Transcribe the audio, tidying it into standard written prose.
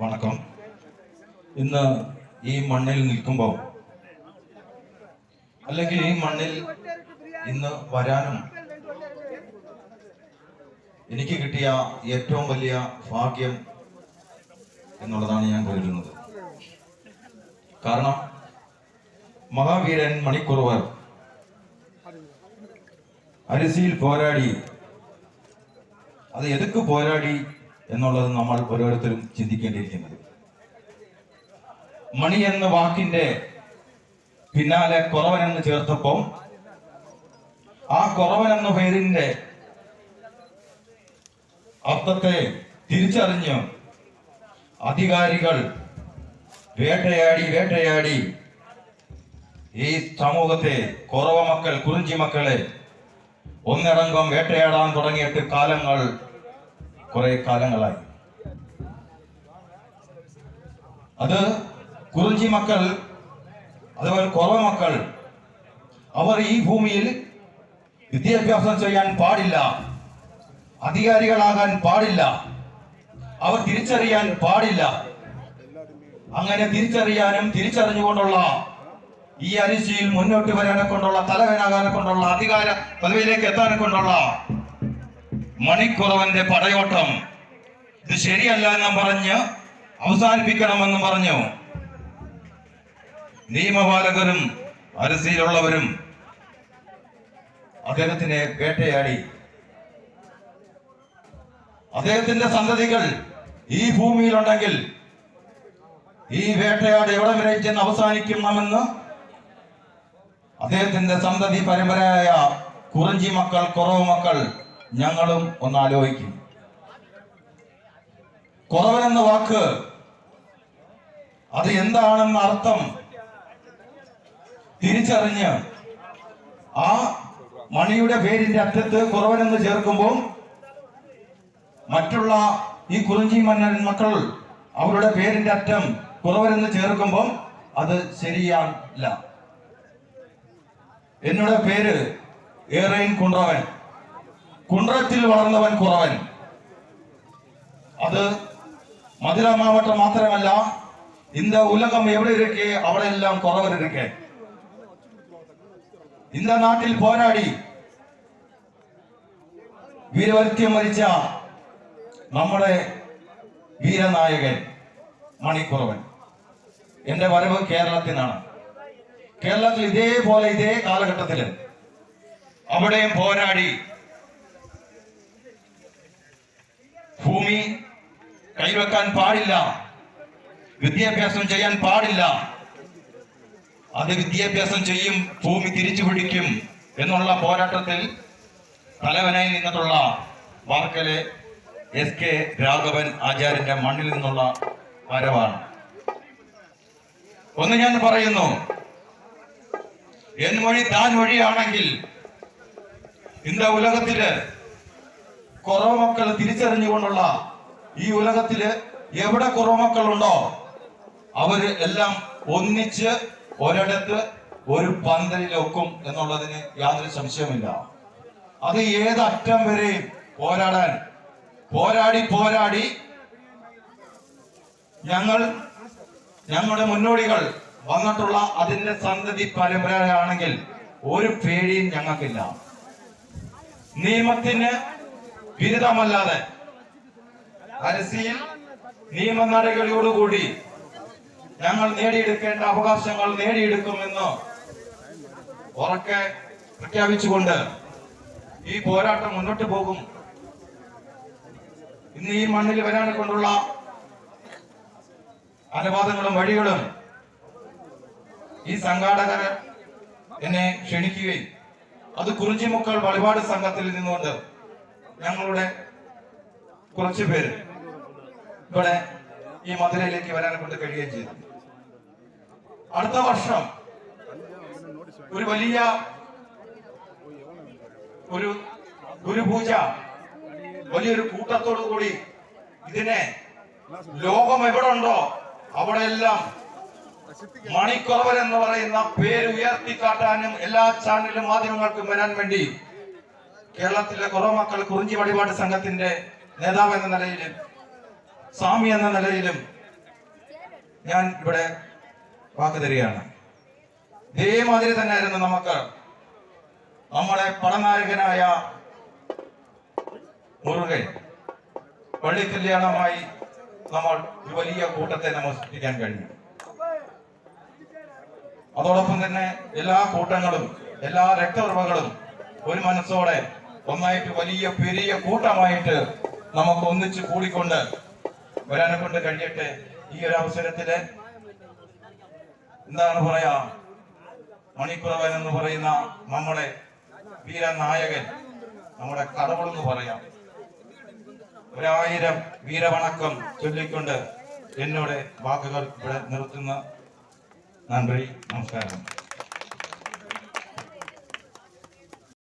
വണക്കം. ഇന്ന് ഈ മണ്ണിൽ നിൽക്കുമ്പോൾ, അല്ലെങ്കിൽ ഈ മണ്ണിൽ ഇന്ന് വരാനും എനിക്ക് കിട്ടിയ ഏറ്റവും വലിയ ഭാഗ്യം എന്നുള്ളതാണ് ഞാൻ കരുതുന്നത്. കാരണം മഹാവീരൻ മണിക്കുറുവർ അരിസിയിൽ പോരാടി. അത് എതുക്ക് പോരാടി എന്നുള്ളത് നമ്മൾ ഓരോരുത്തരും ചിന്തിക്കേണ്ടിയിരിക്കുന്നത്. മണി എന്ന വാക്കിന്റെ പിന്നാലെ കുറവൻ എന്ന് ചേർത്തപ്പോൾ ആ കുറവൻ എന്ന പേരിന്റെ അർത്ഥത്തെ തിരിച്ചറിഞ്ഞ് അധികാരികൾ വേട്ടയാടി ഈ സമൂഹത്തെ, കുറവ മക്കൾ, കുറിഞ്ചി മക്കളെ ഒന്നടങ്കം വേട്ടയാടാൻ തുടങ്ങിയിട്ട് കുറെ കാലങ്ങളായി. അത് കുറിഞ്ചി മക്കൾ, അതുപോലെ കുറവ മക്കൾ, അവർ ഈ ഭൂമിയിൽ വിദ്യാഭ്യാസം ചെയ്യാൻ പാടില്ല, അധികാരികളാകാൻ പാടില്ല, അവർ തിരിച്ചറിയാൻ പാടില്ല. അങ്ങനെ തിരിച്ചറിയാനും തിരിച്ചറിഞ്ഞുകൊണ്ടുള്ള ഈ അരിശിയിൽ മുന്നോട്ട് വരാനെ കൊണ്ടുള്ള, തലവനാകാനെ കൊണ്ടുള്ള, അധികാര പദവിയിലേക്ക് എത്താനെ കൊണ്ടുള്ള മണിക്കുറവന്റെ പടയോട്ടം ഇത് ശരിയല്ല എന്നും പറഞ്ഞ് അവസാനിപ്പിക്കണമെന്ന് പറഞ്ഞു നിയമപാലകരും അരിശിയിലുള്ളവരും അദ്ദേഹത്തിനെ വേട്ടയാടി. അദ്ദേഹത്തിന്റെ സന്തതികൾ ഈ ഭൂമിയിലുണ്ടെങ്കിൽ ഈ വേട്ടയാട് എവിടെ വരെ ചെന്ന് അവസാനിക്കണമെന്ന് അദ്ദേഹത്തിന്റെ സന്തതി പരമ്പരയായ കുറിഞ്ചി മക്കൾ, കുറവ് മക്കൾ ഞങ്ങളും ഒന്ന് ആലോചിക്കും. കുറവൻ എന്ന വാക്ക് അത് എന്താണെന്ന അർത്ഥം തിരിച്ചറിഞ്ഞ് ആ മണിയുടെ പേരിന്റെ അറ്റത്ത് കുറവനെന്ന് ചേർക്കുമ്പോൾ മറ്റുള്ള ഈ കുറിഞ്ചി മക്കൾ അവരുടെ പേരിന്റെ അറ്റം കുറവനെന്ന് ചേർക്കുമ്പോൾ അത് ശരിയല്ല. എന്നോട് പേര് ഏറെയിൻ കുണ്ട്രവൻ, കുണ്ട്രത്തിൽ വളർന്നവൻ കുറവൻ. അത് മധുര മാവട്ടം മാത്രമല്ല, இந்த உலகம் എവിടെ ഇരിക്കെ അവിടെ എല്ലാം കുറവൻ ഇരിക്കെ. இந்த നാട്ടിൽ പോരാടി വീരവൃത്യം മരിച്ച നമ്മുടെ വീരനായകൻ മണിക്കുറവൻ. എന്റെ വരവ് കേരളത്തിനാണ്. കേരളത്തിൽ ഇതേപോലെ ഇതേ കാലഘട്ടത്തില് അവിടെയും പോരാടി ഭൂമി കൈവെക്കാൻ പാടില്ല, വിദ്യാഭ്യാസം ചെയ്യാൻ പാടില്ല, അത് വിദ്യാഭ്യാസം ചെയ്യും, ഭൂമി തിരിച്ചു പിടിക്കും എന്നുള്ള പോരാട്ടത്തിൽ തലവനായി നിന്നിട്ടുള്ള വാർക്കലെ SK രാഘവൻ ആചാര്യന്റെ മണ്ണിൽ നിന്നുള്ള വരവാണ്. ഒന്ന് ഞാൻ പറയുന്നു, എൻ വഴി താൻ വഴിയാണെങ്കിൽ இந்த ഉലകത്തില് കുറവ് മക്കൾ തിരിച്ചറിഞ്ഞുകൊണ്ടുള്ള ഈ ഉലകത്തില് എവിടെ കുറവ് മക്കളുണ്ടോ അവര് എല്ലാം ഒന്നിച്ച് ഒരിടത്ത് ഒരു പന്തലിലൊക്കും എന്നുള്ളതിന് യാതൊരു സംശയമില്ല. അത് ഏതറ്റം വരെയും പോരാടി ഞങ്ങളുടെ മുന്നോടികൾ വന്നിട്ടുള്ള അതിന്റെ സന്തതി പരമ്പരയാണെങ്കിൽ ഒരു പേടിയും ഞങ്ങൾക്കില്ല. നിയമത്തിന് വിരുദ്ധമല്ലാതെ അരിസിയിൽ നിയമനടപടികളോടുകൂടി ഞങ്ങൾ നേടിയെടുക്കേണ്ട അവകാശങ്ങൾ നേടിയെടുക്കുമെന്ന് ഉറക്കെ പ്രഖ്യാപിച്ചുകൊണ്ട് ഈ പോരാട്ടം മുന്നോട്ട് പോകും. ഇന്ന് ഈ മണ്ണിൽ വരാനെ കൊണ്ടുള്ള അനുവാദങ്ങളും വഴികളും ഈ സംഘാടകർ എന്നെ ക്ഷണിക്കുകയും അത് കുറിഞ്ചി മക്കൾ വഴിപാട് സംഘത്തിൽ നിന്നുകൊണ്ട് ഞങ്ങളുടെ കുറച്ചു പേര് ഇവിടെ ഈ മധുരയിലേക്ക് വരാനെ കൊണ്ട് കഴിയുകയും ചെയ്തു. അടുത്ത വർഷം ഒരു വലിയ ഒരു ഗുരുപൂജ വലിയൊരു കൂട്ടത്തോടു കൂടി ഇതിനെ ലോകം എവിടെ ഉണ്ടോ അവിടെയെല്ലാം മണിക്കുറവൻ എന്ന് പറയുന്ന പേര് ഉയർത്തിക്കാട്ടാനും എല്ലാ ചാനലും മാധ്യമങ്ങൾക്കും വരാൻ വേണ്ടി കേരളത്തിലെ കുറവ് മക്കൾ കുറിഞ്ചി വഴിപാട് സംഘത്തിന്റെ നേതാവ് എന്ന നിലയിലും സ്വാമി എന്ന നിലയിലും ഞാൻ ഇവിടെ വാക്ക് തരികയാണ്. ഇതേമാതിരി തന്നെയായിരുന്നു നമുക്ക് നമ്മുടെ പടനായകനായ മുരുകൻ പള്ളി കല്യാണമായി നമ്മൾ ഒരു വലിയ കൂട്ടത്തെ നമസ്കരിക്കാൻ കഴിഞ്ഞു. അതോടൊപ്പം തന്നെ എല്ലാ കൂട്ടങ്ങളും എല്ലാ രക്തവർമ്മകളും ഒരു മനസ്സോടെ ഒന്നായിട്ട് വലിയ പെരിയ കൂട്ടമായിട്ട് നമുക്ക് ഒന്നിച്ച് കൂടിക്കൊണ്ട് വരാനെ കൊണ്ട് കഴിയട്ടെ. ഈ ഒരു അവസരത്തില് എന്താണ് പറയാ, മണിക്കുറവൻ എന്ന് പറയുന്ന നമ്മുടെ വീരനായകൻ, നമ്മുടെ കടവുളെന്ന് പറയാം, 1000 വീരവണക്കം ചൊല്ലിക്കൊണ്ട് എന്നോട് വാക്കുകൾ ഇവിടെ നിർത്തുന്ന. നന്ദി, നമസ്കാരം.